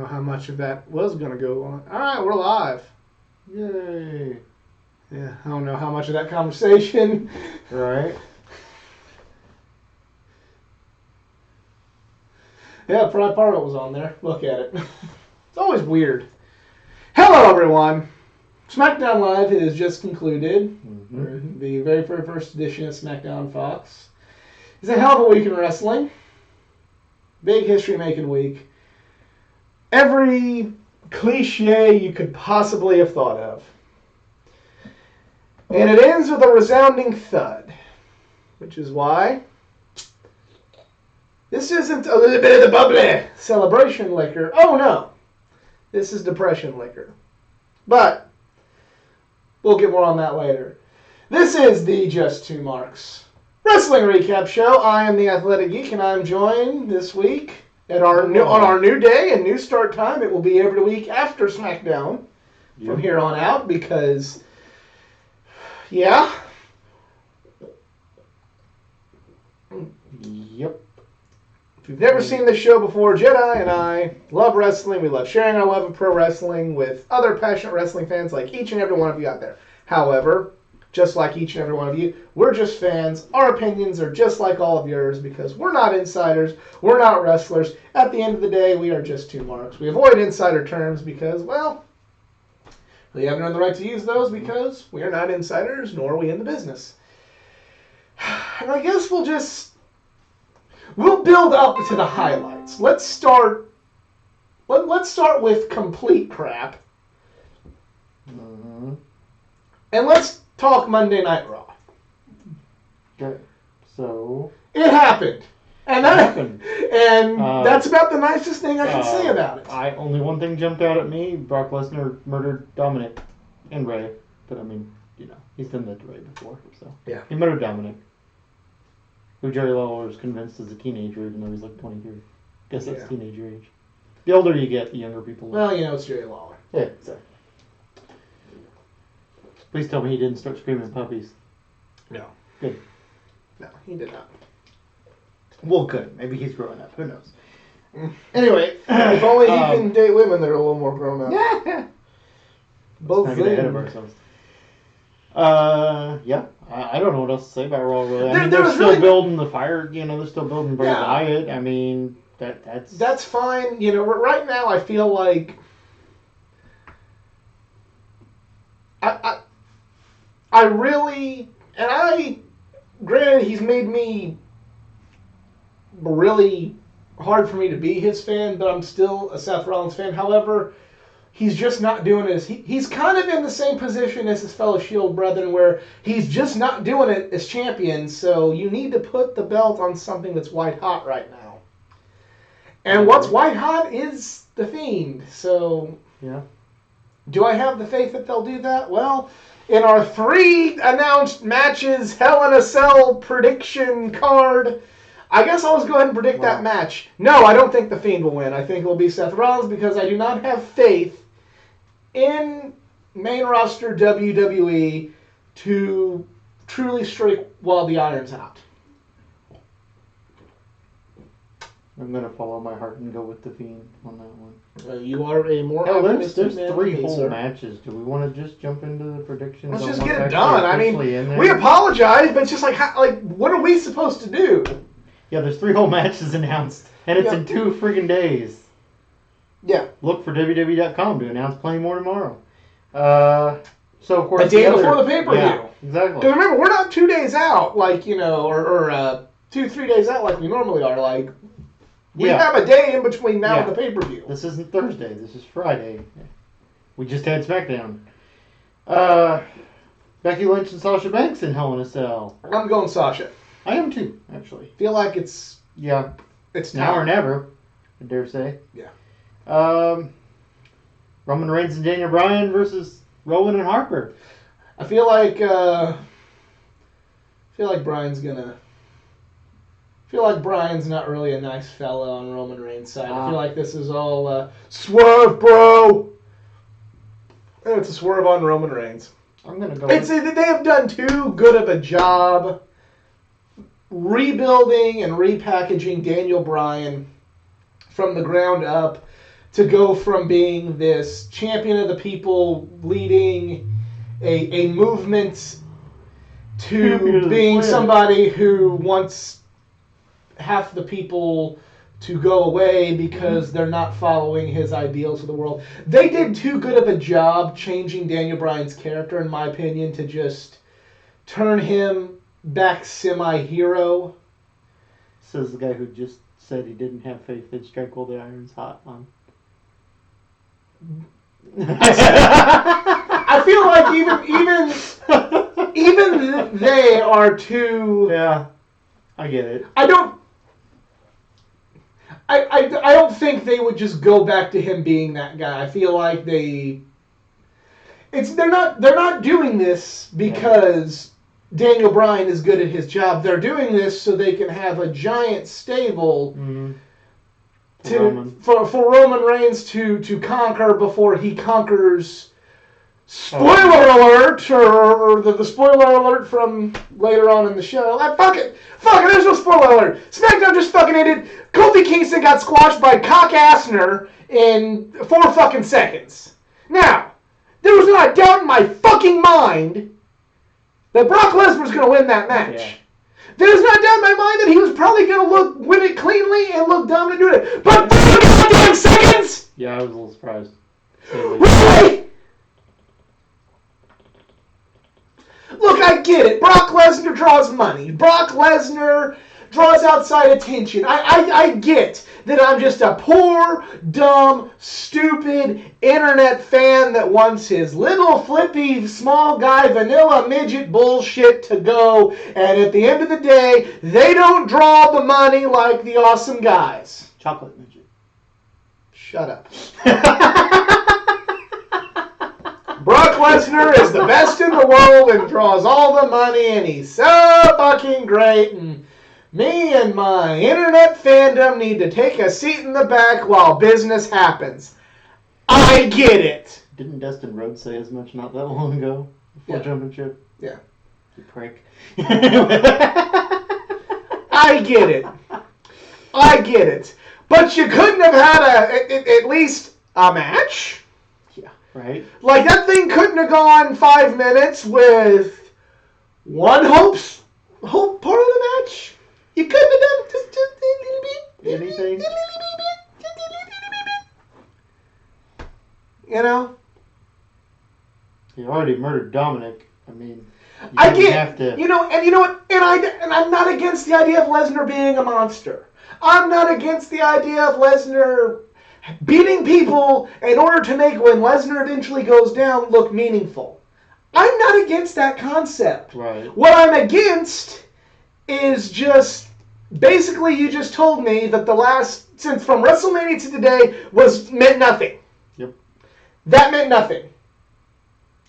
know how much of that was going to go on. All right, we're live. Yay. Yeah, I don't know how much of that conversation. Right. Yeah, Pride Parliament was on there. Look at it. It's always weird. Hello, everyone. Smackdown Live has just concluded. Mm-hmm. The very first edition of Smackdown Fox. It's a hell of a week in wrestling. Big history-making week. Every cliche you could possibly have thought of. And it ends with a resounding thud. Which is why this isn't a little bit of the bubbly celebration liquor. Oh no. This is depression liquor. But we'll get more on that later. This is the Just Two Marks Wrestling Recap Show. I am the Athletic Geek, and I'm joined this week at on our new day and new start time. It will be every week after SmackDown from here on out because, yeah. Yep. If you've never seen this show before, Jedi and I love wrestling. We love sharing our love of pro wrestling with other passionate wrestling fans like each and every one of you out there. However, just like each and every one of you, we're just fans. Our opinions are just like all of yours because we're not insiders. We're not wrestlers. At the end of the day, we are just two marks. We avoid insider terms because, well, we haven't earned the right to use those because we are not insiders, nor are we in the business. And I guess we'll build up to the highlights. Let's start with complete crap. Mm-hmm. And let's talk Monday Night Raw. Okay. So it happened. And that's about the nicest thing I can say about it. Only one thing jumped out at me. Brock Lesnar murdered Dominic and Ray. But I mean, he's done that to Ray before. So yeah. He murdered Dominic, who Jerry Lawler was convinced is a teenager, even though he's like 23. Guess that's teenager age. The older you get, the younger people look. Well, it's Jerry Lawler. Yeah, so. Please tell me he didn't start screaming puppies. No. Good. No, he did not. Well, good. Maybe he's growing up. Who knows? Anyway, if only he can date women that are a little more grown up. Yeah. Both Let's not get ahead of ourselves. Yeah. I don't know what else to say about Raw, really. I mean, they're still building the fire. They're still building Bray Wyatt. I mean, that's fine. Right now I feel like I really, and granted, he's made me really hard for me to be his fan, but I'm still a Seth Rollins fan. However, he's just not doing it. He's kind of in the same position as his fellow Shield brethren, where he's just not doing it as champion. So you need to put the belt on something that's white hot right now. And what's white hot is the Fiend. So yeah. Do I have the faith that they'll do that? Well, in our 3 announced matches Hell in a Cell prediction card, I guess I'll just go ahead and predict that match. No, I don't think the Fiend will win. I think it will be Seth Rollins because I do not have faith in main roster WWE to truly strike while the iron's hot. I'm going to follow my heart and go with the Fiend on that one. You are a more optimistic man. There's 3 whole matches. Do we want to just jump into the predictions? Let's just get it done. I mean, we apologize, but it's just like, what are we supposed to do? Yeah, there's 3 whole matches announced, and it's in 2 freaking days. Yeah. Look for WWE.com to announce plenty more tomorrow. So, of course, a day before the pay-per-view. Yeah, exactly. Because remember, we're not 2 days out, or 2-3 days out like we normally are. We have a day in between now and the pay-per-view. This isn't Thursday. This is Friday. We just had SmackDown. Becky Lynch and Sasha Banks in Hell in a Cell. I'm going Sasha. I am too, actually. Feel like it's now or never, I dare say. Yeah. Roman Reigns and Daniel Bryan versus Rowan and Harper. I feel like Bryan's gonna. I feel like Bryan's not really a nice fella on Roman Reigns' side. I feel like this is all swerve, bro. And it's a swerve on Roman Reigns. I'm gonna go. They have done too good of a job rebuilding and repackaging Daniel Bryan from the ground up to go from being this champion of the people leading a movement to being somebody who wants half the people to go away because they're not following his ideals of the world. They did too good of a job changing Daniel Bryan's character, in my opinion, to just turn him back semi-hero. Says the guy who just said he didn't have faith they'd strike while the iron's hot on. I feel like even they are too... Yeah, I get it. I don't think they would just go back to him being that guy. I feel like they're not doing this because Daniel Bryan is good at his job. They're doing this so they can have a giant stable for Roman Reigns to conquer before he conquers. Spoiler alert, or the spoiler alert from later on in the show. Fuck it, there's no spoiler alert. SmackDown just fucking ended. Kofi Kingston got squashed by Cock Asner in 4 fucking seconds. Now, there was not a doubt in my fucking mind that Brock Lesnar was going to win that match. Yeah. There's not a doubt in my mind that he was probably going to win it cleanly and look dominant doing it. But 4 goddamn seconds? Yeah, I was a little surprised. Really? Look, I get it. Brock Lesnar draws money. Brock Lesnar draws outside attention. I get that I'm just a poor, dumb, stupid internet fan that wants his little flippy, small guy, vanilla midget bullshit to go. And at the end of the day, they don't draw the money like the awesome guys. Chocolate midget. Shut up. Brock Lesnar is the best in the world and draws all the money, and he's so fucking great, and me and my internet fandom need to take a seat in the back while business happens. I get it. Didn't Dustin Rhodes say as much not that long ago before jumping ship? Yeah. You prick. I get it. But you couldn't have had at least a match? Right. Like, that thing couldn't have gone 5 minutes with one hope part of the match. You couldn't have done just a little bit. Anything. You know? You already murdered Dominic. I mean, I get have to. You know what? And I'm not against the idea of Lesnar being a monster. I'm not against the idea of Lesnar beating people in order to make when Lesnar eventually goes down look meaningful. I'm not against that concept. Right. What I'm against is just basically you just told me that since from WrestleMania to today meant nothing. Yep. That meant nothing.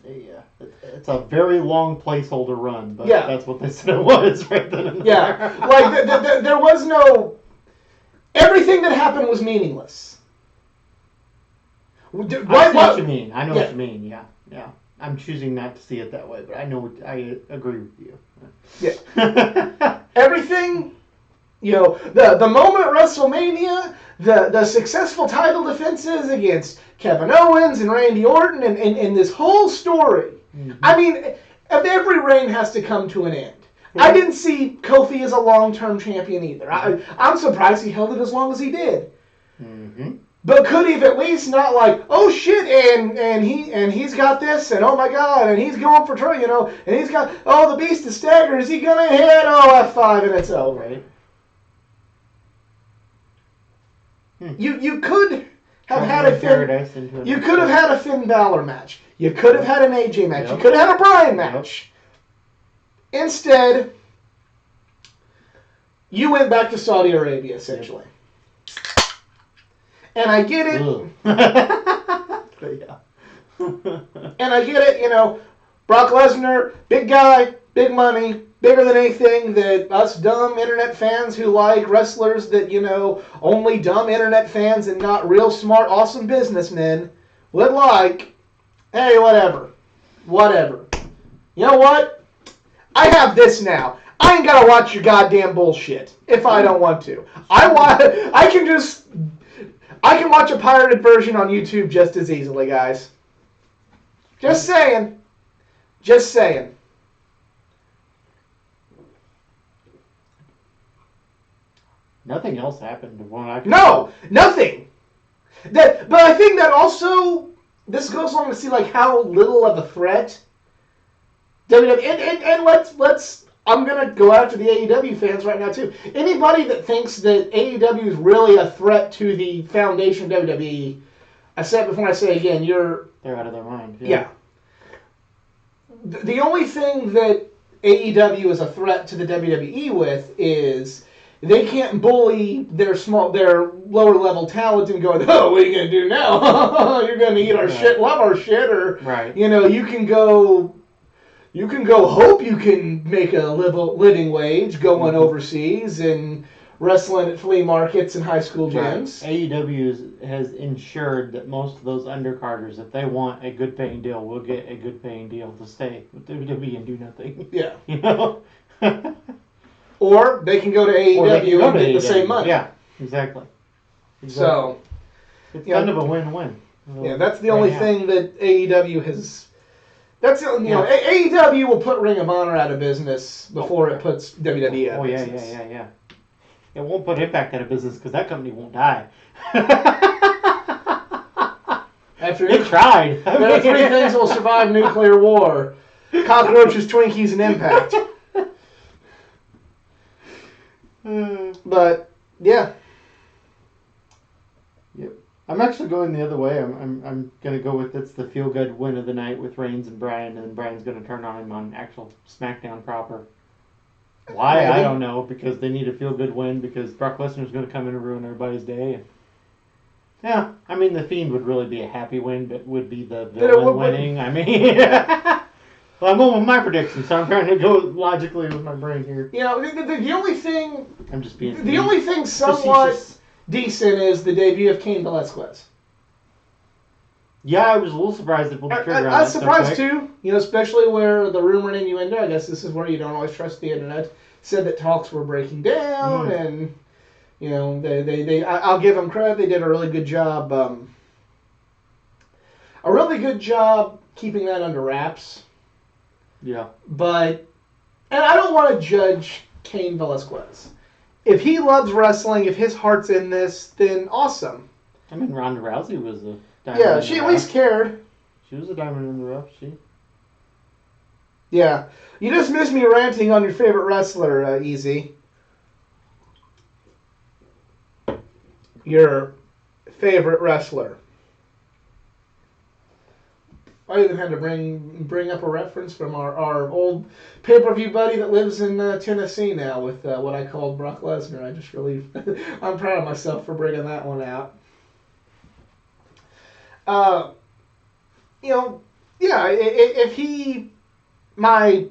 Yeah. It's a very long placeholder run, but that's what they said it was right then and there. Yeah. Like there was no. Everything that happened was meaningless. I see what you mean. I know what you mean. Yeah. I'm choosing not to see it that way, but I agree with you. Yeah. Everything, the moment at WrestleMania, the successful title defenses against Kevin Owens and Randy Orton and this whole story. Mm-hmm. I mean, every reign has to come to an end. Yeah. I didn't see Kofi as a long-term champion either. I'm surprised he held it as long as he did. Mm-hmm. But could he have at least not like, oh shit, and he's got this, and oh my god, and he's going for and he's got, oh, the beast is staggered, is he gonna hit? Oh, F5, and it's over. Right. You could have had a Finn. You could have had a Finn Balor match. You could have had an AJ match. Yep. You could have had a Bryan match. Yep. Instead, you went back to Saudi Arabia essentially. Yep. And I get it. And I get it, Brock Lesnar, big guy, big money, bigger than anything that us dumb internet fans who like wrestlers that, only dumb internet fans and not real smart, awesome businessmen would like. Hey, whatever. You know what? I have this now. I ain't gotta watch your goddamn bullshit if I don't want to. I can watch a pirated version on YouTube just as easily, guys. Just saying. Just saying. Nothing else happened. No, nothing. But I think that also this goes along to see like how little of a threat WWE and let's I'm gonna go after the AEW fans right now too. Anybody that thinks that AEW is really a threat to the foundation of WWE, I said before, I say again, they're out of their mind. Yeah. The only thing that AEW is a threat to the WWE with is they can't bully their lower level talent and go, oh, what are you gonna do now? You're gonna eat our shit, love our shit, or you can go hope you can make a living wage going overseas and wrestling at flea markets and high school gyms. Right. AEW has ensured that most of those undercarders, if they want a good paying deal, will get a good paying deal to stay with WWE and do nothing. Yeah. You know? Or they can go to AEW and get the same money. Yeah, exactly. So it's kind of a win-win. Yeah, that's the only thing that AEW has. That's AEW will put Ring of Honor out of business before it puts WWE out of business. Yeah. It won't put Impact out of business because that company won't die. It tried. There are 3 things that will survive nuclear war: cockroaches, Twinkies, and Impact. But yeah. Yep. I'm actually going the other way. I'm gonna go with it's the feel good win of the night with Reigns and Bryan, and Bryan's gonna turn on him on actual SmackDown proper. Why? Maybe. I don't know, because they need a feel good win because Brock Lesnar's gonna come in and ruin everybody's day. Yeah, I mean the Fiend would really be a happy win, but would be the villain winning. I mean, well, I'm going with my prediction, so I'm trying to go logically with my brain here. You know, the only thing I'm just being the only thing somewhat decent is the debut of Cain Velasquez. Yeah, I was a little surprised they pulled the trigger on that. I was surprised too, especially where the rumor and innuendo, I guess this is where you don't always trust the internet, said that talks were breaking down, and I'll give them credit, they did a really good job, keeping that under wraps. Yeah. But, and I don't want to judge Cain Velasquez. If he loves wrestling, if his heart's in this, then awesome. I mean, Ronda Rousey was a diamond. Yeah, she at least cared. She was a diamond in the rough. Yeah. You just missed me ranting on your favorite wrestler, Easy. Your favorite wrestler. I even had to bring up a reference from our old pay-per-view buddy that lives in Tennessee now with what I called Brock Lesnar. I just really, I'm proud of myself for bringing that one out. If my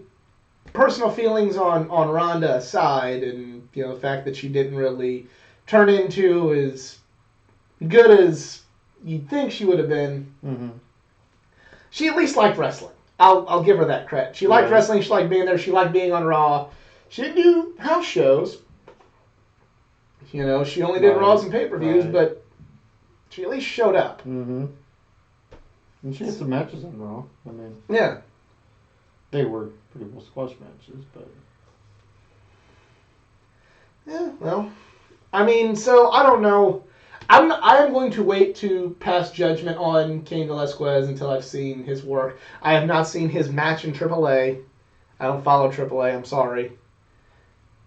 personal feelings on Ronda aside, and the fact that she didn't really turn into as good as you'd think she would have been. Mm-hmm. She at least liked wrestling. I'll give her that credit. She liked wrestling. She liked being there. She liked being on Raw. She didn't do house shows. She only did Raws and pay-per-views, but she at least showed up. Mm-hmm. And she had some matches on Raw. I mean, yeah, they were pretty well squash matches, but yeah. Well, I mean, so I don't know. I am going to wait to pass judgment on Cain Velasquez until I've seen his work. I have not seen his match in AAA. I don't follow AAA. I'm sorry,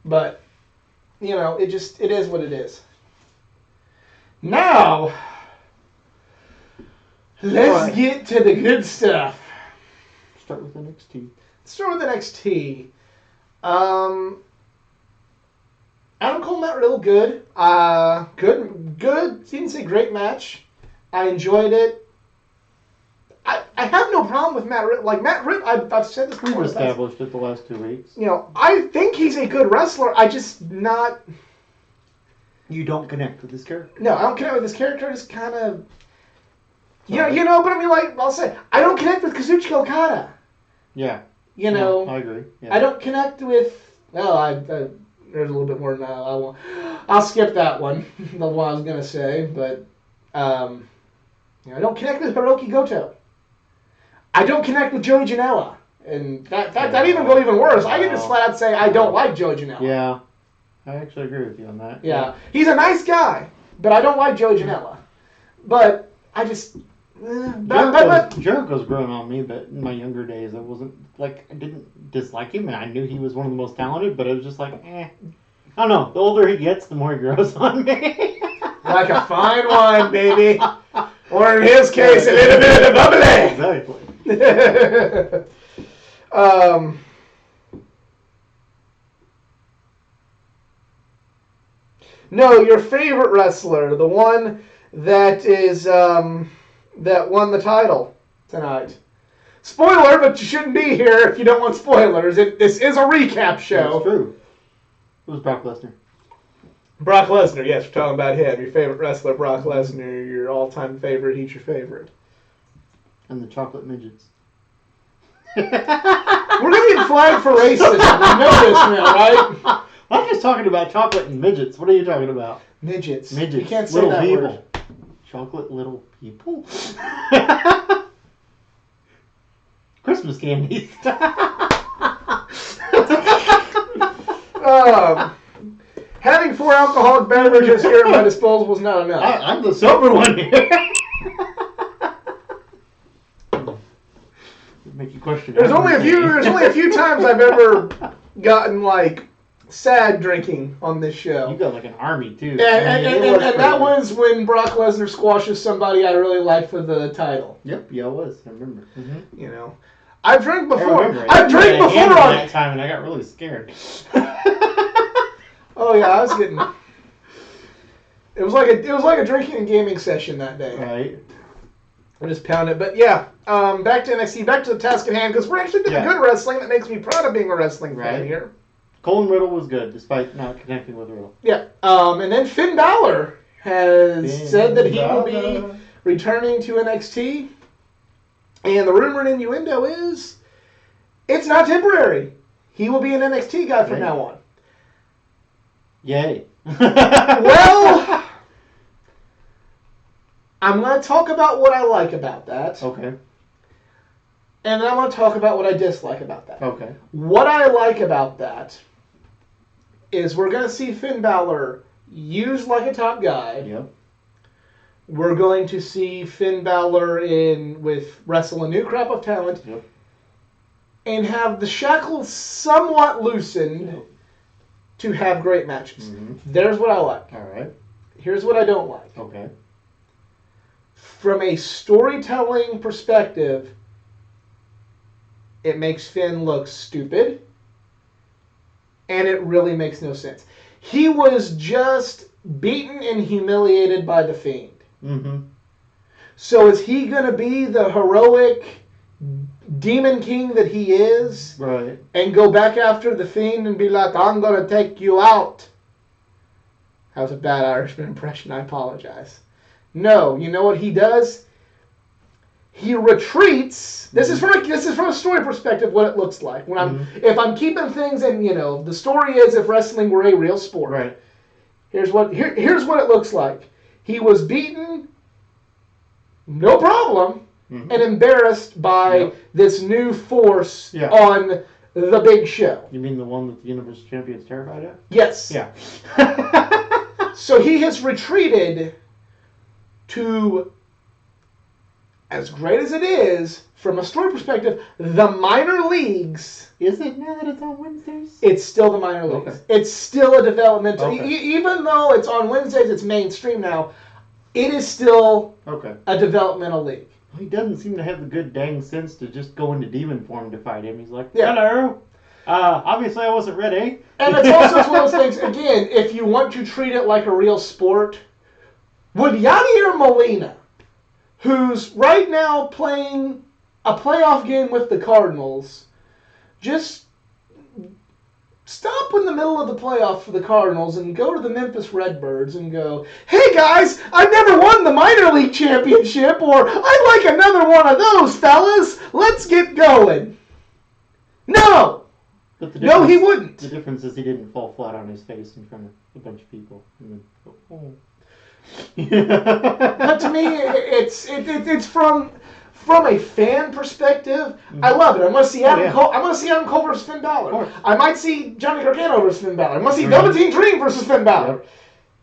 but it is what it is. Now, let's get to the good stuff. Start with NXT. Adam Cole, Matt Riddle, good. Good. Didn't say great match. I enjoyed it. I have no problem with Matt Riddle. Like, Matt Riddle, I've said this before. We've established it the last 2 weeks. I think he's a good wrestler. I just not... You don't connect with this character? No, I don't connect with this character. Just kind of... but I mean, like, I'll say, I don't connect with Kazuchika Okada. Yeah. I agree. Yeah. I don't connect with... there's a little bit more now. I'll skip that one. The one I was gonna say, but I don't connect with Hiroki Goto. I don't connect with Joey Janela. And in fact, I'd even go even worse. I can just flat out say I don't like Joey Janela. Yeah, I actually agree with you on that. Yeah. He's a nice guy, but I don't like Joey Janela. But I just... Jericho's grown on me, but in my younger days, I wasn't, I didn't dislike him, and I knew he was one of the most talented, but it was just I don't know. The older he gets, the more he grows on me. Like a fine wine, baby. Or in his case, a little bit of bubbly. Exactly. No, your favorite wrestler, the one that is that won the title tonight. Spoiler, but you shouldn't be here if you don't want spoilers. This is a recap show. That's true. It was Brock Lesnar. Brock Lesnar, yes, we're talking about him. Your favorite wrestler, Brock Lesnar. Your all-time favorite. He's your favorite. And the chocolate midgets. We're going to get flagged for racism. You know this now, right? I'm just talking about chocolate and midgets. What are you talking about? Midgets. Midgets. You can't say little that people. word. Chocolate little people? Christmas candies. Having 4 alcoholic beverages here at my disposal was not enough. I'm the sober one here. Make you question. There's only a few times I've ever gotten sad drinking on this show. You got an army too. And that was when Brock Lesnar squashes somebody I really liked for the title. Yep, yeah, it was. I remember. Mm-hmm. You know, I've drank before. I've drank before on that time, and I got really scared. Oh yeah, I was getting. It was like a drinking and gaming session that day. Right. I just pounded, but yeah. Back to NXT, back to the task at hand, because we're actually doing good wrestling. That makes me proud of being a wrestling fan here. Colin Riddle was good, despite not connecting with Riddle. Yeah. And then Finn Balor has said that he will be returning to NXT. And the rumor and innuendo is it's not temporary. He will be an NXT guy from now on. Yay. Well, I'm going to talk about what I like about that. Okay. And then I'm going to talk about what I dislike about that. Okay. What I like about that is we're going to see Finn Balor used like a top guy. Yep. We're going to see Finn Balor wrestle a new crop of talent. Yep. And have the shackles somewhat loosened to have great matches. Mm-hmm. There's what I like. All right. Here's what I don't like. Okay. From a storytelling perspective, it makes Finn look stupid, and it really makes no sense. He was just beaten and humiliated by the Fiend. Mm-hmm. So is he going to be the heroic demon king that he is? Right. And go back after the Fiend and be like, I'm going to take you out? That was a bad Irishman impression. I apologize. No, you know what he does? He retreats. This is from a story perspective what it looks like. If I'm keeping things in, the story is if wrestling were a real sport. Right. Here's what it looks like. He was beaten, no problem, and embarrassed by this new force on the big show. You mean the one that the Universal Champion's terrified of? Yes. Yeah. So he has retreated to, as great as it is, from a story perspective, the minor leagues. Is it now that it's on Wednesdays? It's still the minor leagues. Okay. It's still a developmental. Okay. Even though it's on Wednesdays, it's mainstream now. It is still a developmental league. He doesn't seem to have the good dang sense to just go into demon form to fight him. He's like, hello. Obviously I wasn't ready. And it's also one of those things, again, if you want to treat it like a real sport, would Yadier Molina, who's right now playing a playoff game with the Cardinals, just stop in the middle of the playoff for the Cardinals and go to the Memphis Redbirds and go, hey guys, I've never won the minor league championship, or I'd like another one of those, fellas. Let's get going. No. No, he wouldn't. The difference is he didn't fall flat on his face in front of a bunch of people. But to me, it's from a fan perspective. I love it. I want to see Adam Cole. I want to see Adam Cole versus Finn Balor. I might see Johnny Gargano versus Finn Balor. I want to see Velveteen Dream versus Finn Balor. Yep.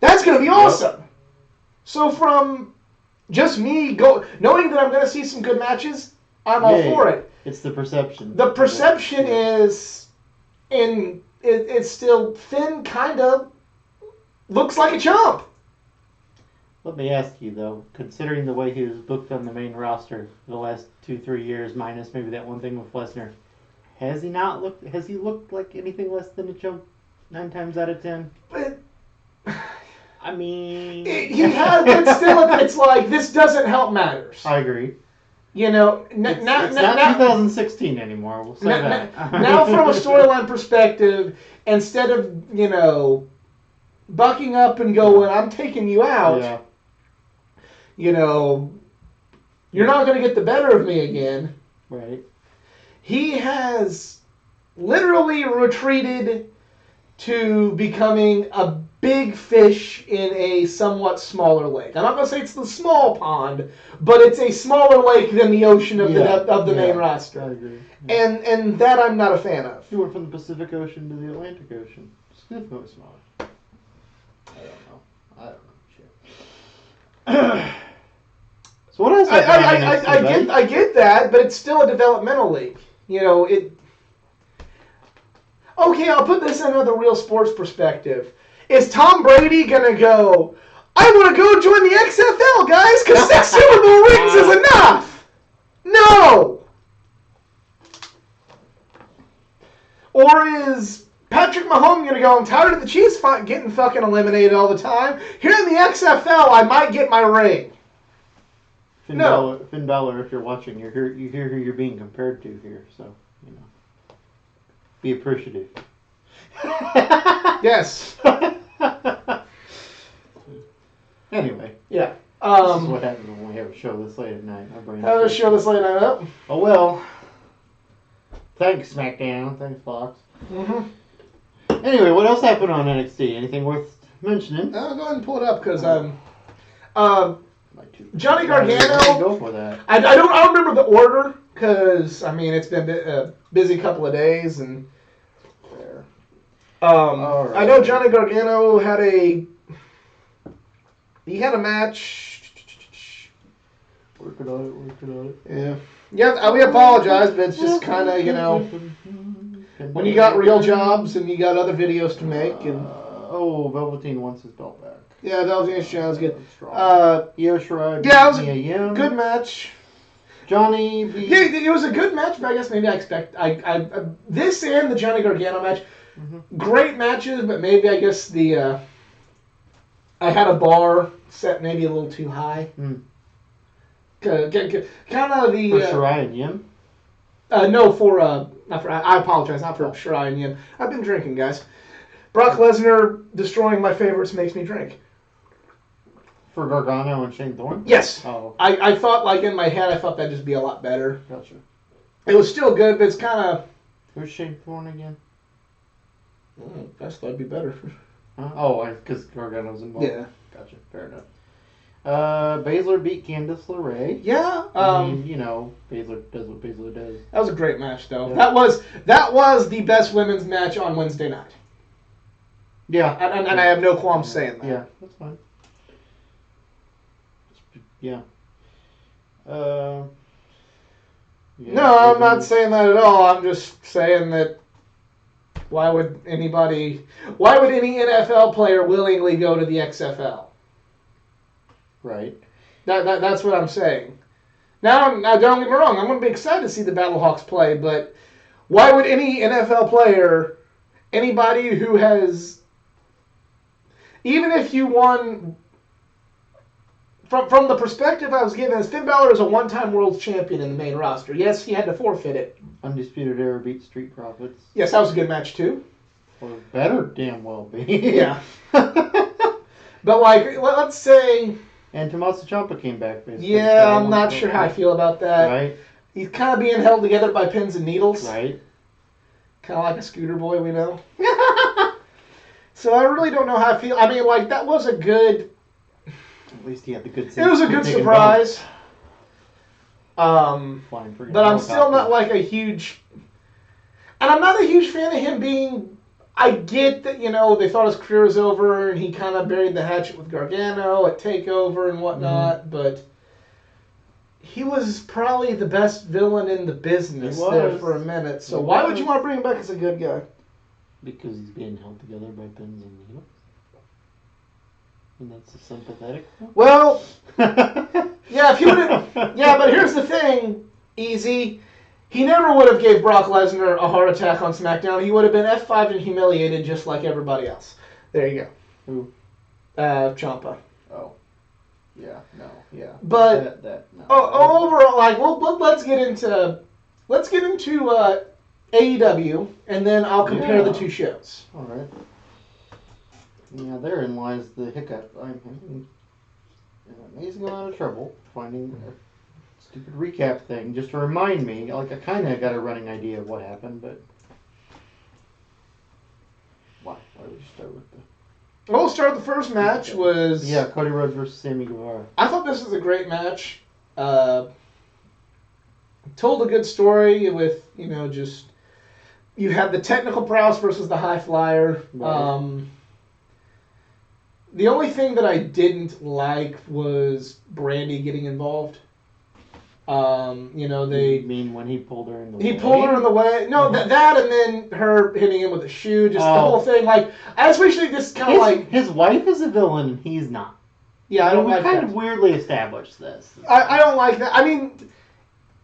That's going to be awesome. Yep. So from just me knowing that I'm going to see some good matches, I'm all for it. It's the perception. The perception is, it's still Finn kind of looks like a chump. Let me ask you though, considering the way he was booked on the main roster the last 2-3 years, minus maybe that one thing with Lesnar, has he looked like anything less than a chump 9 times out of 10? But I mean, he has. But still, it's like this doesn't help matters. I agree. You know, it's not 2016 anymore. We'll say that. Now, from a storyline perspective, instead of bucking up and going, "I'm taking you out," you're not going to get the better of me again. Right. He has literally retreated to becoming a big fish in a somewhat smaller lake. I'm not going to say it's the small pond, but it's a smaller lake than the ocean of the main roster. I agree. Yeah. And that I'm not a fan of. He went from the Pacific Ocean to the Atlantic Ocean. Significantly smaller. I don't know. Shit. So what else? I get that, but it's still a developmental league. Okay, I'll put this in another real sports perspective. Is Tom Brady going to go, I want to go join the XFL, guys, because 6 Super Bowl rings is enough? No! Or is Patrick Mahomes going to go, I'm tired of the Chiefs getting fucking eliminated all the time. Here in the XFL, I might get my ring. Finn Balor, if you're watching, you hear who you're being compared to here, so, be appreciative. Yes. Anyway. Yeah. This is what happens when we have a show this late at night. Have a show this late at night? Oh, well. Thanks, SmackDown. Thanks, Fox. Mm-hmm. Anyway, what else happened on NXT? Anything worth mentioning? I'll go ahead and pull it up because Johnny Gargano. Go for that. I don't remember the order because it's been a busy couple of days and. Right. I know Johnny Gargano had a match. Working on it. Yeah. Yeah, we apologize, but it's just kind of, when you got real jobs and you got other videos to make. And Velveteen wants his belt back. Yeah, Velveteen's challenge good. Io Shirai. Yeah, it was a good match. Johnny. Yeah, it was a good match, but I guess maybe this and the Johnny Gargano match. Mm-hmm. Great matches, but maybe I guess I had a bar set maybe a little too high. Kind of the for Shirai and Yim. No, not for. I apologize, not for Shirai and Yim. I've been drinking, guys. Brock Lesnar destroying my favorites makes me drink. For Gargano and Shane Thorne? Yes. Oh. I thought, in my head, I thought that'd just be a lot better. Gotcha. It was still good, but it's kind of. Who's Shane Thorne again? I just thought it'd be better. Huh? Oh, because Gargano's involved. Yeah. Gotcha. Fair enough. Baszler beat Candice LeRae. Yeah. Baszler does what Baszler does. That was a great match, though. Yeah. That was the best women's match on Wednesday night. Yeah. And I have no qualms saying that. Yeah, that's fine. Yeah. No, I'm not saying that at all. I'm just saying that why would any NFL player willingly go to the XFL? Right. That's what I'm saying. Now, don't get me wrong. I'm going to be excited to see the Battlehawks play, but why would any NFL player, anybody who has, even if you won, from the perspective I was given, is Finn Balor is a one-time world champion in the main roster. Yes, he had to forfeit it. Undisputed Era beat Street Profits. Yes, that was a good match too. Or better damn well be. Yeah. But let's say. And Tommaso Ciampa came back. Basically. Yeah, I'm not sure how I feel about that. Right. He's kind of being held together by pins and needles. Right. Kind of like a scooter boy, we know. So I really don't know how I feel. That was a good. At least he had the good sense. It was a good surprise. But I'm still not like a huge... And I'm not a huge fan of him being... I get that, they thought his career was over and he kind of buried the hatchet with Gargano at TakeOver and whatnot, but he was probably the best villain in the business there for a minute. So why would you want to bring him back as a good guy? Because he's being held together by pins and needles. And that's sympathetic. Well, yeah, if he would have... Yeah, but here's the thing, Easy. He never would have gave Brock Lesnar a heart attack on SmackDown. He would have been F5 and humiliated just like everybody else. There you go. Who? Ciampa. Oh. Yeah, no, yeah. But no. Overall, like, let's get into AEW, and then I'll compare the two shows. All right. Yeah, therein lies the hiccup. I'm having an amazing amount of trouble finding a stupid recap thing just to remind me. Like, I kind of got a running idea of what happened, but why would you start with the? Well, we'll start with the first match. Was Cody Rhodes versus Sammy Guevara. I thought this was a great match. Told a good story with just you had the technical prowess versus the high flyer. Right. The only thing that I didn't like was Brady getting involved. They... You mean when he pulled her in the way? He pulled her in the way. No, that and then her hitting him with a shoe. Just the whole thing. Like, I especially just kind of like... His wife is a villain and he's not. Yeah, I don't like that. We kind of weirdly established this. I don't like that. I mean,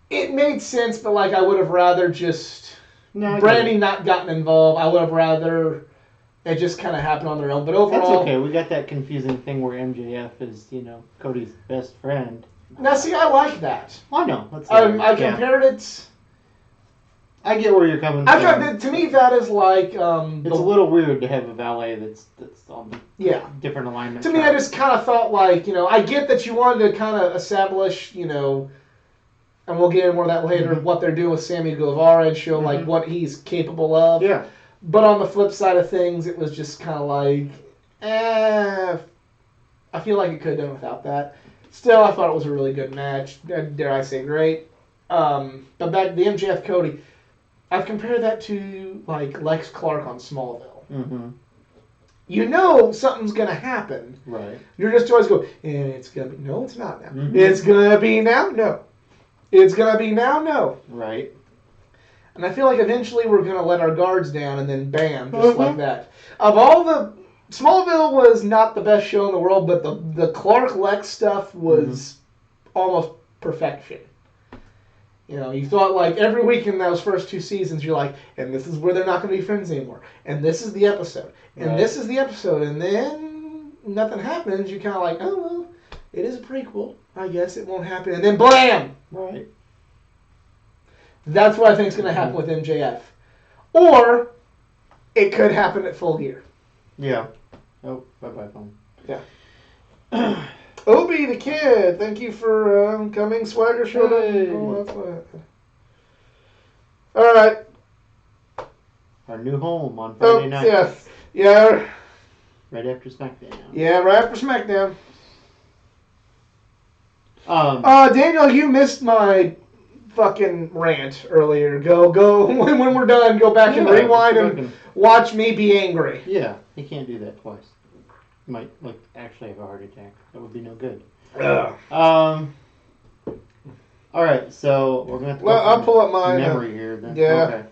it made sense, but like I would have rather just... Brady not gotten involved. I would have rather... It just kind of happened on their own. But overall... That's okay. We got that confusing thing where MJF is, Cody's best friend. Now, see, I like that. I know. I compared it... I get where you're coming from. To me, that is like... it's a little weird to have a valet that's on different alignment. To me, I just kind of thought like, I get that you wanted to kind of establish, and we'll get into more of that later, what they're doing with Sammy Guevara and show like what he's capable of. Yeah. But on the flip side of things, it was just kind of like, I feel like it could have done without that. Still, I thought it was a really good match. Dare I say great. But back to the MJF Cody, I've compared that to like Lex Clark on Smallville. Mm-hmm. Something's going to happen. Right. You're just always going, it's going to be, no, it's not now. Mm-hmm. It's going to be now? No. It's going to be now? No. Right. And I feel like eventually we're going to let our guards down and then bam, just like that. Of all the... Smallville was not the best show in the world, but the Clark-Lex stuff was almost perfection. You thought like every week in those first two seasons, you're like, and this is where they're not going to be friends anymore. And this is the episode. And this is the episode. And then nothing happens. You're kind of like, oh, well, it is a prequel. I guess it won't happen. And then blam! Right. That's what I think is going to happen with MJF. Or it could happen at Full Gear. Yeah. Oh, bye-bye, phone. Yeah. Obi the Kid, thank you for coming. Swagger showed up. Oh, that's what. All right. Our new home on Friday night. Yeah. Right after SmackDown. Yeah, right after SmackDown. Daniel, you missed my fucking rant earlier. Go. When we're done, go back and rewind and watch me be angry. Yeah, you can't do that twice. You might actually have a heart attack. That would be no good. All right, so we're gonna have to I'll pull up my memory here then. Yeah.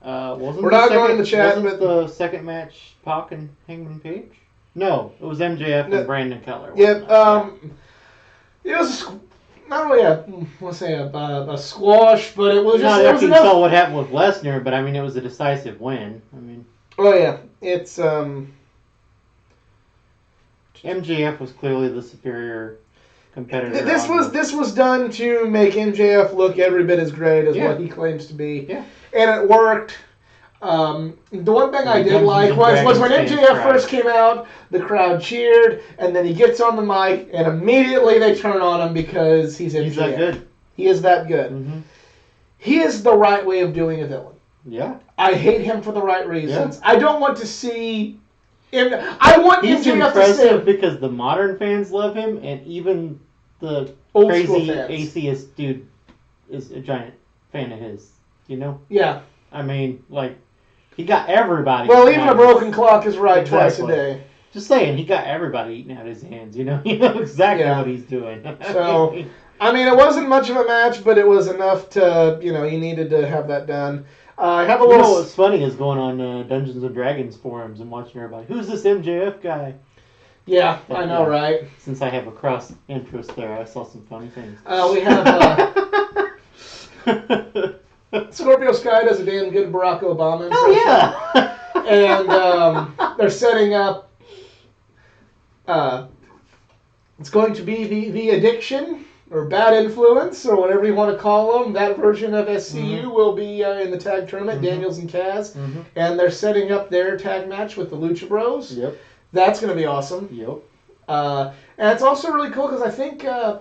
Okay. We're not going in the chat, wasn't the second match Pac and Hangman Page? No, it was MJF and Brandon Cutler. Yep. It was not really a squash, but it was just. Not after you saw what happened with Lesnar, but I mean it was a decisive win. I mean. Oh yeah, it's MJF was clearly the superior competitor. This was done to make MJF look every bit as great as what he claims to be. Yeah. And it worked. The one thing I did like was when MJF first came out, the crowd cheered, and then he gets on the mic, and immediately they turn on him because he's MJF. He's that good. He is that good. Mm-hmm. He is the right way of doing a villain. Yeah. I hate him for the right reasons. Yeah. I don't want to see I want He's MJF to impressive stay. because the modern fans love him, and even the Old crazy school fans. atheist dude is a giant fan of his. You know? Yeah. I mean, like, he got everybody. Well, even a broken clock is right twice a day. Just saying, he got everybody eating out his hands. You know exactly what he's doing. So, I mean, it wasn't much of a match, but it was enough to, you needed to have that done. I have a little. You know what's funny is going on Dungeons and Dragons forums and watching everybody. Who's this MJF guy? Yeah, I know, right? Since I have a cross interest there, I saw some funny things. We have Scorpio Sky does a damn good Barack Obama impression. And they're setting up. It's going to be the addiction or bad influence or whatever you want to call them. That version of SCU will be in the tag tournament, Daniels and Kaz. And they're setting up their tag match with the Lucha Bros. Yep. That's going to be awesome. Yep. And it's also really cool because I think, I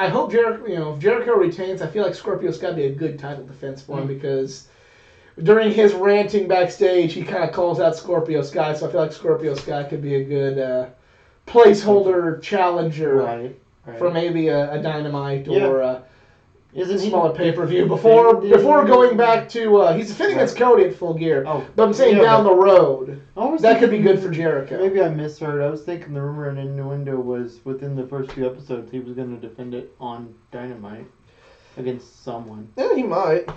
hope Jericho, if Jericho retains, I feel like Scorpio's got to be a good title defense for him because during his ranting backstage, he kind of calls out Scorpio Sky, so I feel like Scorpio Sky could be a good placeholder challenger for maybe a Dynamite or a smaller pay-per-view before going back to he's defending against Cody at Full Gear. But I'm saying down the road, that could be good for Jericho. Maybe I misheard. I was thinking the rumor and innuendo was within the first few episodes he was going to defend it on Dynamite against someone. Yeah, he might.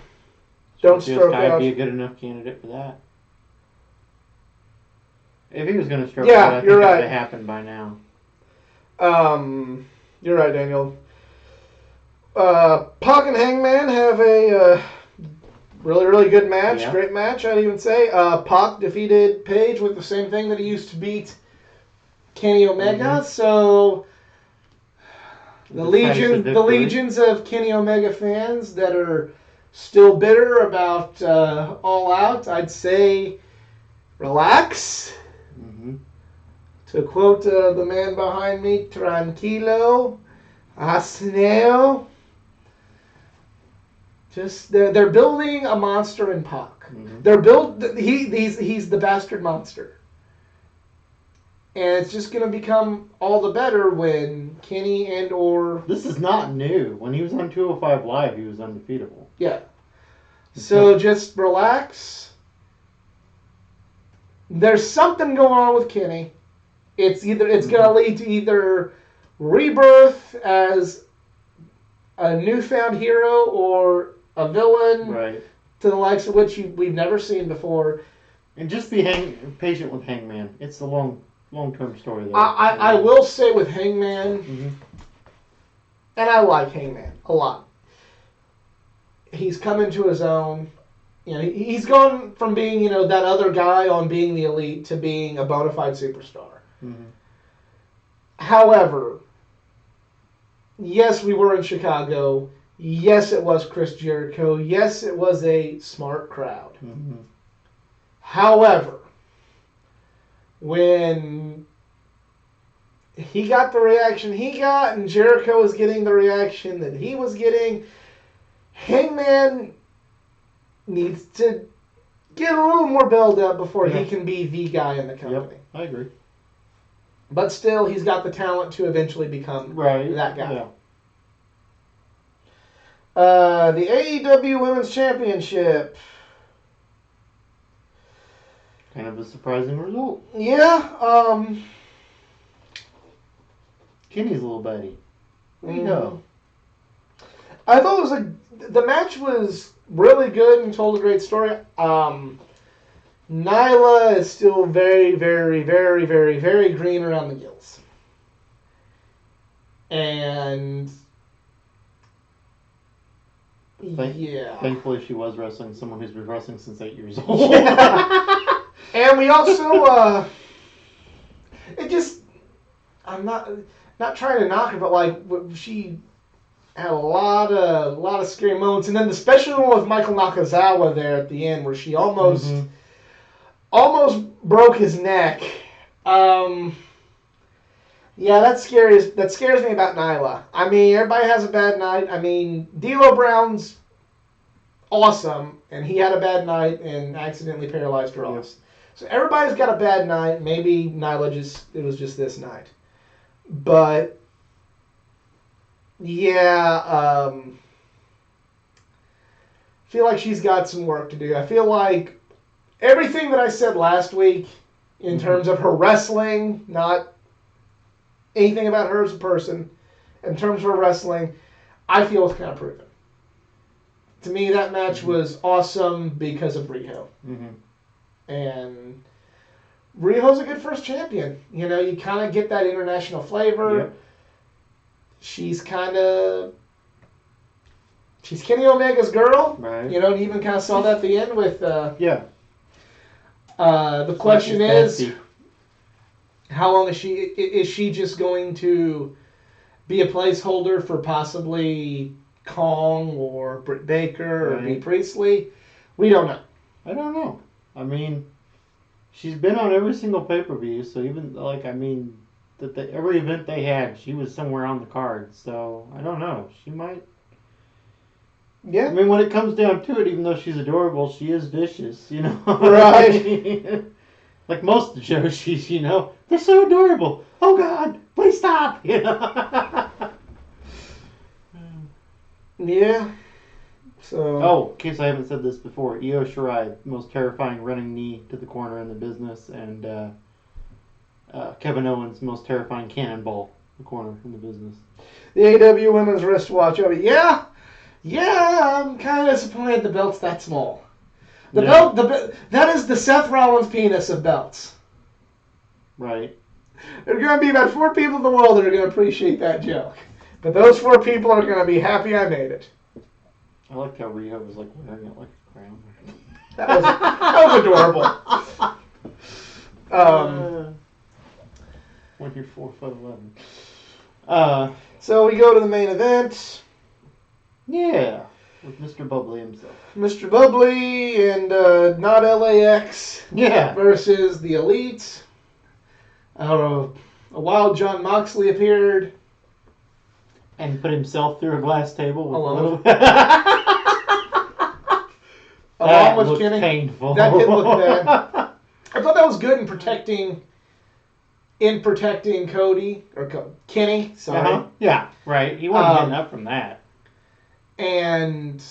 Don't stroke out. Be a good enough candidate for that. If he was going to stroke out, I think it would have happened by now. You're right, Daniel. Pac and Hangman have a really, really good match. Yeah. Great match, I'd even say. Pac defeated Page with the same thing that he used to beat Kenny Omega. So the legions of Kenny Omega fans that are still bitter about All Out, I'd say relax. To quote the man behind me, tranquilo, asneo. Just they're building a monster in Pac. He's the bastard monster, and it's just going to become all the better when Kenny and or this is not new. When he was on 205 Live, he was undefeatable. Yeah. So just relax. There's something going on with Kenny. It's going to lead to either rebirth as a newfound hero or a villain to the likes of which we've never seen before. And just be patient with Hangman. It's a long-term story. There. I will say with Hangman, and I like Hangman a lot. He's come into his own. He's gone from being that other guy on being the elite to being a bona fide superstar. However, yes, we were in Chicago. Yes, it was Chris Jericho. Yes, it was a smart crowd. However, when he got the reaction he got and Jericho was getting the reaction that he was getting, Hangman needs to get a little more build up before he can be the guy in the company. Yep, I agree. But still, he's got the talent to eventually become that guy. Yeah. The AEW Women's Championship. Kind of a surprising result. Yeah. Kenny's a little buddy. There you go. I thought the match was really good and told a great story. Nyla is still very, very, very, very, very green around the gills. And thankfully she was wrestling someone who's been wrestling since 8 years old. And we also, I'm not trying to knock her, but she had a lot of scary moments. And then the special one with Michael Nakazawa there at the end where she almost broke his neck. Yeah, that scares me about Nyla. I mean, everybody has a bad night. I mean, D'Lo Brown's awesome, and he had a bad night and accidentally paralyzed Ross. So everybody's got a bad night. Maybe Nyla it was just this night. But, yeah, I feel like she's got some work to do. I feel like everything that I said last week in terms of her wrestling, not anything about her as a person, in terms of her wrestling, I feel is kind of proven. To me, that match was awesome because of Riho. And Riho's a good first champion. You know, you kind of get that international flavor. Yep. She's Kenny Omega's girl. Right. You know, and even kind of saw that at the end with... yeah. The question is, how long is she? Is she just going to be a placeholder for possibly Kong or Britt Baker or Bea Priestley? We don't know. I don't know. I mean, she's been on every single pay-per-view, so even every event they had, she was somewhere on the card. So I don't know. She might. Yeah. I mean, when it comes down to it, even though she's adorable, she is vicious, you know? Right. Like most of the shows, she's, you know, they're so adorable. Oh, God, please stop, you know? Yeah. So. Oh, in case I haven't said this before, Io Shirai, most terrifying running knee to the corner in the business, and Kevin Owens, most terrifying cannonball to the corner in the business. The AW Women's Wristwatch of it. Yeah. Yeah, I'm kind of disappointed the belt's that small. The belt, that is the Seth Rollins penis of belts. Right. There are going to be about 4 people in the world that are going to appreciate that joke. But those 4 people are going to be happy I made it. I liked how Riho was like wearing it like a crown. That was adorable. When you're 4'11". So we go to the main event. Yeah, with Mr. Bubbly himself. Mr. Bubbly and not LAX versus the Elite. I don't know. A wild John Moxley appeared. And put himself through a glass table with Along a little... Along with Kenny. Painful. That did look bad. I thought that was good in protecting Cody, or Kenny, sorry. Yeah, right. He wasn't getting up from that. And,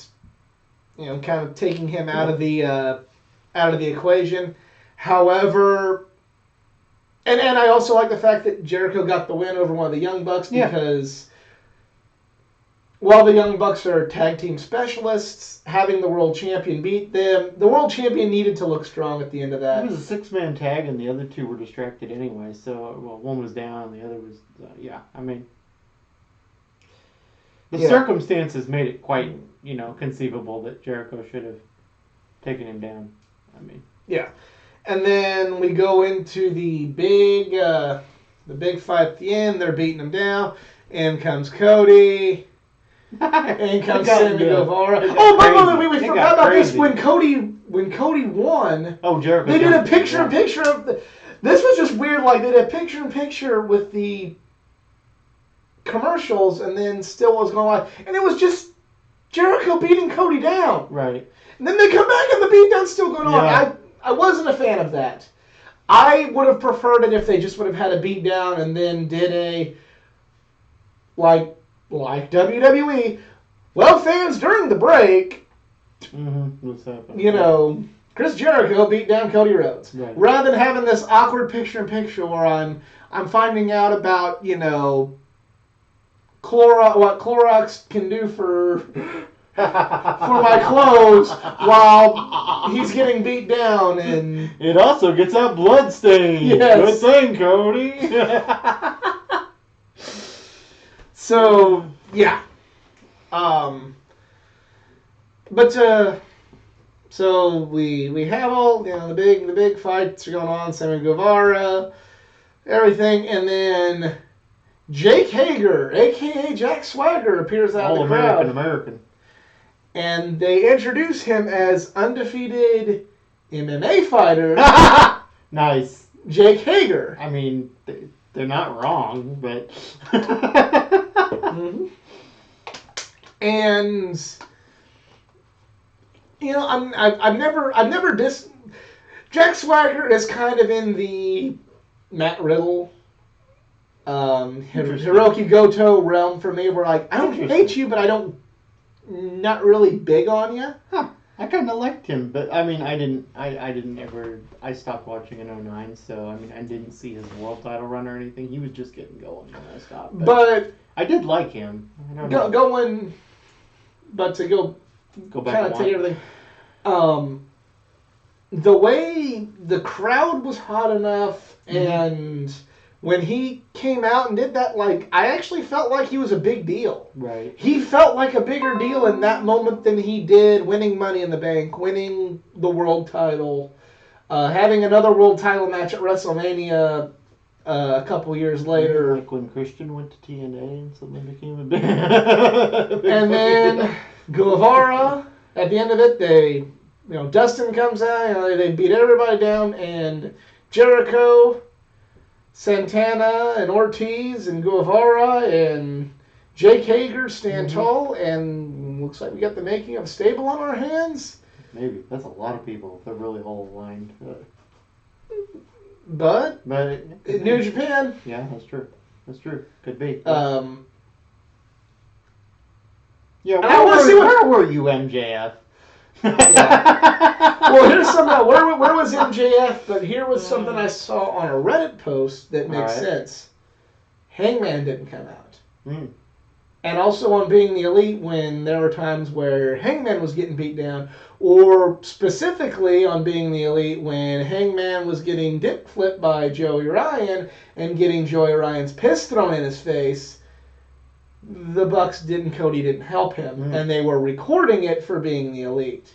you know, kind of taking him out of the equation. However, and I also like the fact that Jericho got the win over one of the Young Bucks because while the Young Bucks are tag team specialists, having the world champion beat them, the world champion needed to look strong at the end of that. It was a 6-man tag, and the other 2 were distracted anyway. So, one was down, and the other was, I mean... The circumstances made it quite, you know, conceivable that Jericho should have taken him down. I mean, yeah, and then we go into the big fight at the end. They're beating him down. In comes Cody. In comes Sammy Guevara. Oh, by the way, we forgot about this. When Cody won, Jericho. They did a picture-in-picture of the. This was just weird. Like they did a picture-in-picture with the commercials, and then still was going on, and it was just Jericho beating Cody down. Right. And then they come back, and the beatdown's still going on. I wasn't a fan of that. I would have preferred it if they just would have had a beatdown and then did a like WWE. Well, fans, during the break, what's happening? You know, Chris Jericho beat down Cody Rhodes. Right. Rather than having this awkward picture-in-picture where I'm finding out about, you know, what Clorox can do for my clothes while he's getting beat down, and it also gets out blood stains. Yes. Good thing, Cody. So yeah, so we have all, you know, the big fights are going on. Sammy Guevara, everything, and then Jake Hager, a.k.a. Jack Swagger, appears out of the crowd. American. And they introduce him as undefeated MMA fighter. Nice. Jake Hager. I mean, they're not wrong, but... And I've never Jack Swagger is kind of in the Matt Riddle, Hiroki Goto realm for me. Where I don't hate you, but not really big on you. Huh. I kind of liked him, but I mean, I didn't ever. I stopped watching in 2009, so I mean, I didn't see his world title run or anything. He was just getting going when I stopped. But I did like him. But to go back kind of take everything. The way the crowd was hot enough, and when he came out and did that, I actually felt like he was a big deal. Right. He felt like a bigger deal in that moment than he did winning Money in the Bank, winning the world title, having another world title match at WrestleMania a couple years later. Like when Christian went to TNA and suddenly became a big... And then Guevara, at the end of it, Dustin comes out, they beat everybody down, and Jericho, Santana, and Ortiz, and Guevara, and Jake Hager stand tall, and looks like we got the making of a stable on our hands. Maybe. That's a lot of people if they're really whole aligned. But in New Japan. Yeah, that's true. Could be. Yeah, where were you, MJF? Yeah. Well, here's something. Where was MJF? But here was something I saw on a Reddit post that makes sense. Hangman didn't come out. And also on Being the Elite, when there were times where Hangman was getting beat down, or specifically on Being the Elite when Hangman was getting dip flipped by Joey Ryan and getting Joey Ryan's piss thrown in his face, the Bucks Cody didn't help him, and they were recording it for Being the Elite.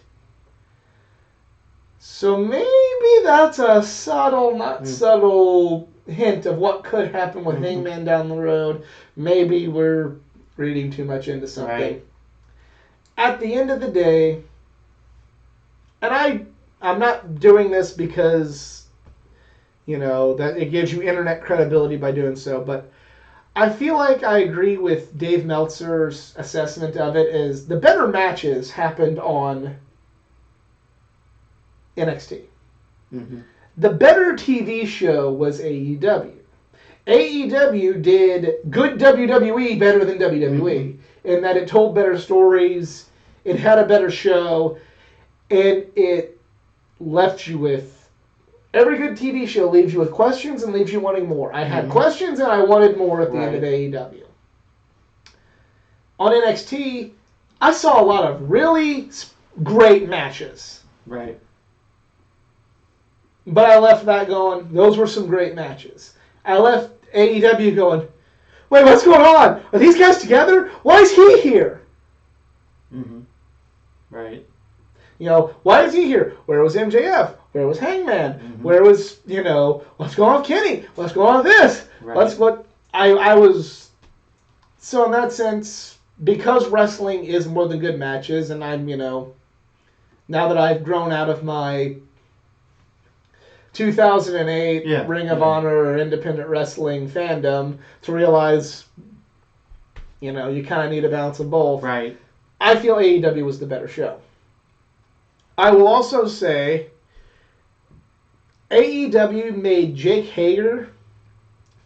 So maybe that's a subtle, not subtle hint of what could happen with Hangman down the road. Maybe we're reading too much into something. Right. At the end of the day, and I'm not doing this because, that it gives you internet credibility by doing so, but I feel like I agree with Dave Meltzer's assessment of it is the better matches happened on NXT. The better TV show was AEW. AEW did good WWE better than WWE in that it told better stories, it had a better show, and it left you with... Every good TV show leaves you with questions and leaves you wanting more. I had questions and I wanted more at the end of AEW. On NXT, I saw a lot of really great matches. Right. But I left that going, those were some great matches. I left AEW going, wait, what's going on? Are these guys together? Why is he here? Right. Why is he here? Where was MJF? Where was Hangman? Where was, what's going on with Kenny? What's going on with this? Right. I was... So in that sense, because wrestling is more than good matches, and I'm, now that I've grown out of my 2008 Ring of Honor or independent wrestling fandom to realize, you kind of need a balance of both. Right. I feel AEW was the better show. I will also say AEW made Jake Hager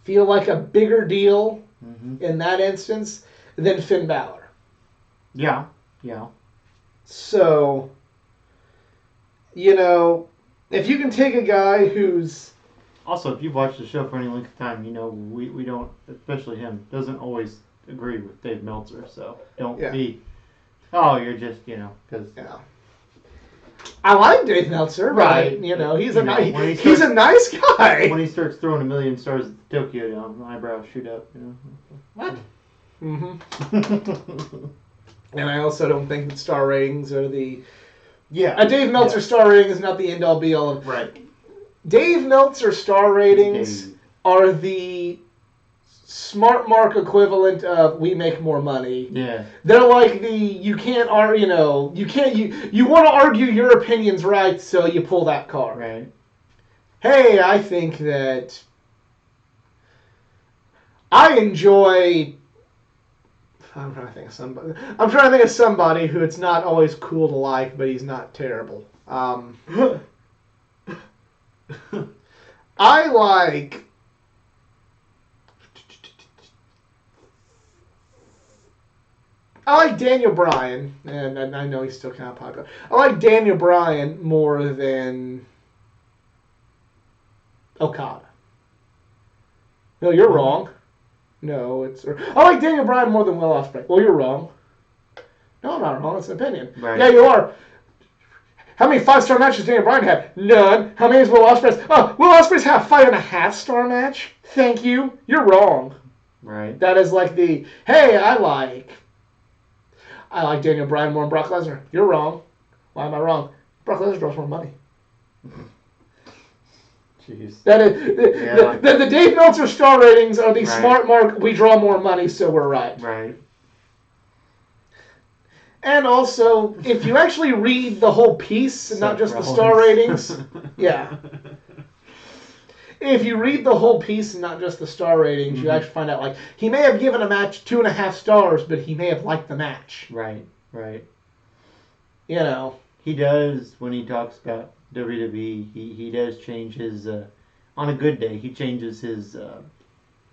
feel like a bigger deal in that instance than Finn Balor. Yeah. So, if you can take a guy who's... Also, if you've watched the show for any length of time, we don't, especially him, doesn't always agree with Dave Meltzer, so don't be... Oh, you're just, because... I like Dave Meltzer, right? He's a nice guy. When he starts throwing a million stars at the Tokyo Dome, eyebrows shoot up. What? And I also don't think that star ratings are the... A Dave Meltzer star rating is not the end-all be-all of... Right. Dave Meltzer star ratings are the smart mark equivalent of we make more money. Yeah. They're like you can't argue, you want to argue your opinion's right, so you pull that card. Right. Hey, I think that I enjoy I'm trying to think of somebody. I'm trying to think of somebody who it's not always cool to like, but he's not terrible. I like. I like Daniel Bryan, and I know he's still kind of popular. I like Daniel Bryan more than Okada. No, you're wrong. No, it's... I like Daniel Bryan more than Will Ospreay. Well, you're wrong. No, I'm not wrong. It's an opinion. Right. Yeah, you are. How many 5-star matches Daniel Bryan had? None. How many is Will Ospreay's? Oh, Will Ospreay's had a 5.5-star match? Thank you. You're wrong. Right. That is like the, hey, I like Daniel Bryan more than Brock Lesnar. You're wrong. Why am I wrong? Brock Lesnar draws more money. Jeez. That is, the Dave Meltzer star ratings are the smart mark. We draw more money, so we're right. Right. And also, if you actually read the whole piece and not just the star ratings, yeah. If you read the whole piece and not just the star ratings, you actually find out, like, he may have given a match 2.5 stars, but he may have liked the match. Right, right. You know. He does, when he talks about WWE, he does change his, on a good day, he changes his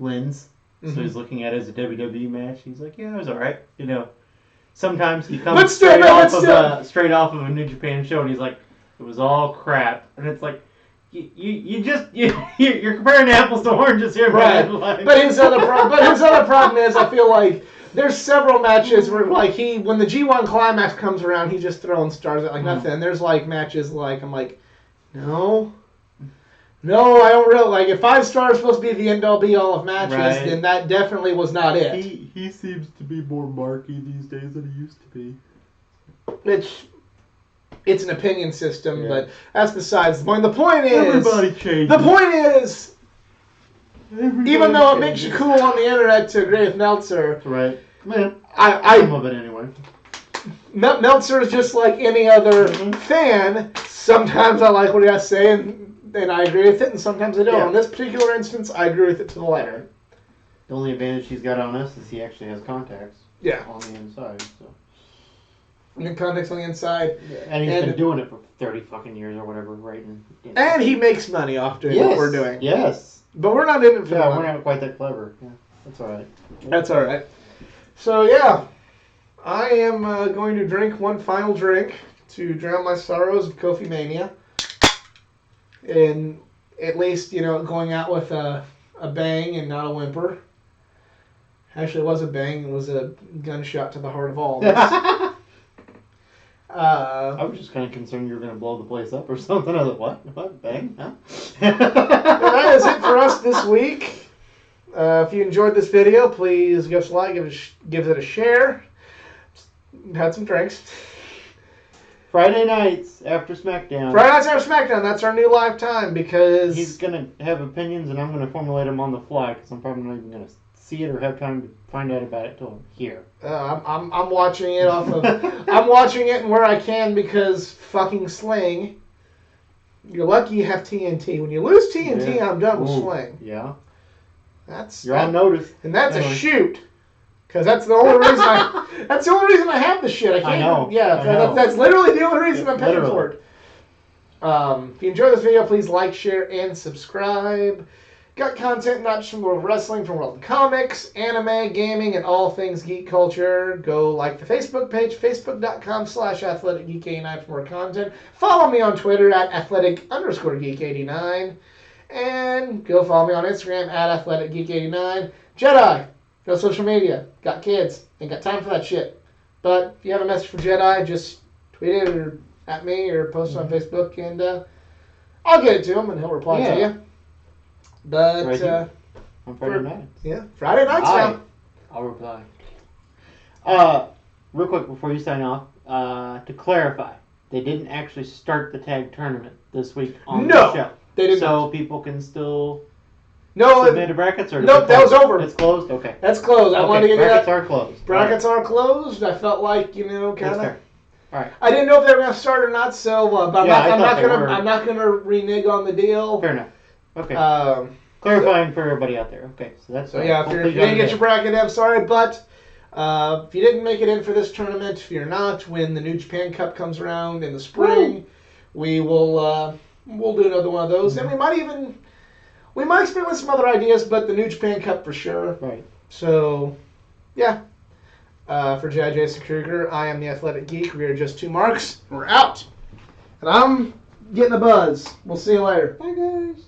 lens. So he's looking at it as a WWE match. He's like, yeah, it was all right. You know, sometimes he comes straight off of a New Japan show, and he's like, it was all crap. And it's like, you're comparing apples to oranges here, right? But his other problem is, I feel like there's several matches where, like, when the G1 climax comes around, he's just throwing stars at like nothing. And there's like matches like, I'm like, no, I don't really like. If 5 stars is supposed to be the end all be all of matches, then that definitely was not it. He seems to be more marky these days than he used to be. It's an opinion system, but that's besides the point. The point is, everybody changes. The point is, even though it makes you cool on the internet to agree with Meltzer, right? Man, some of it anyway. Meltzer is just like any other fan. Sometimes I like what he has to say, and I agree with it, and sometimes I don't. Yeah. In this particular instance, I agree with it to the letter. The only advantage he's got on us is he actually has contacts. Yeah. On the inside, so. And contacts on the inside. Yeah. And he's been doing it for 30 fucking years or whatever, right? And he makes money off doing what we're doing. Yes. But we're not in it for the money. We're not quite that clever. Yeah, that's all right. That's all right. So, yeah. I am going to drink one final drink to drown my sorrows of Kofi Mania. And at least, going out with a bang and not a whimper. Actually, it was a bang. It was a gunshot to the heart of all of us. I was just kind of concerned you were going to blow the place up or something. I was like, what? Bang? Huh? That is it for us this week. If you enjoyed this video, please give us a like, give it a share. Had some drinks. Friday nights after SmackDown. That's our new live time because... He's going to have opinions and I'm going to formulate them on the fly because I'm probably not even going to see it or have time to find out about it till I'm here. I'm watching it off of... I'm watching it where I can because fucking Sling. You're lucky you have TNT. When you lose TNT, I'm done with Sling. Yeah. You're on notice. And that's a shoot. Because that's the only reason I have the shit. I know. That's literally the only reason I'm paying for it. If you enjoyed this video, please like, share, and subscribe. Got content not just from World Wrestling, from World Comics, anime, gaming, and all things geek culture. Go like the Facebook page, facebook.com/athleticgeek89 for more content. Follow me on Twitter at athletic_geek89. And go follow me on Instagram at athleticgeek89. Jedi, no social media. Got kids. Ain't got time for that shit. But if you have a message for Jedi, just tweet it or at me or post it on Facebook, and I'll get it to him and he'll reply to you. But on Friday night. Yeah, Friday nights now. I'll reply. Real quick before you sign off, to clarify, they didn't actually start the tag tournament this week on the show. They didn't. So people can still submit brackets or nope, that was over. It's closed. Okay. That's closed. I wanted to get brackets are closed. Brackets are closed. I felt like kind of. All right. I didn't know if they were going to start or not, so but I'm not gonna renege on the deal. Fair enough. Okay. Clarifying for everybody out there. Okay, so that's if you didn't get your bracket, I'm sorry, but If you didn't make it in for this tournament, if you're not, when the New Japan Cup comes around in the spring, we will we'll do another one of those, and we might experiment with some other ideas, but the New Japan Cup for sure. Right. So, yeah. For J.I. Jason Kruger, I am the Athletic Geek. We are just two marks. We're out. And I'm getting a buzz. We'll see you later. Bye, guys.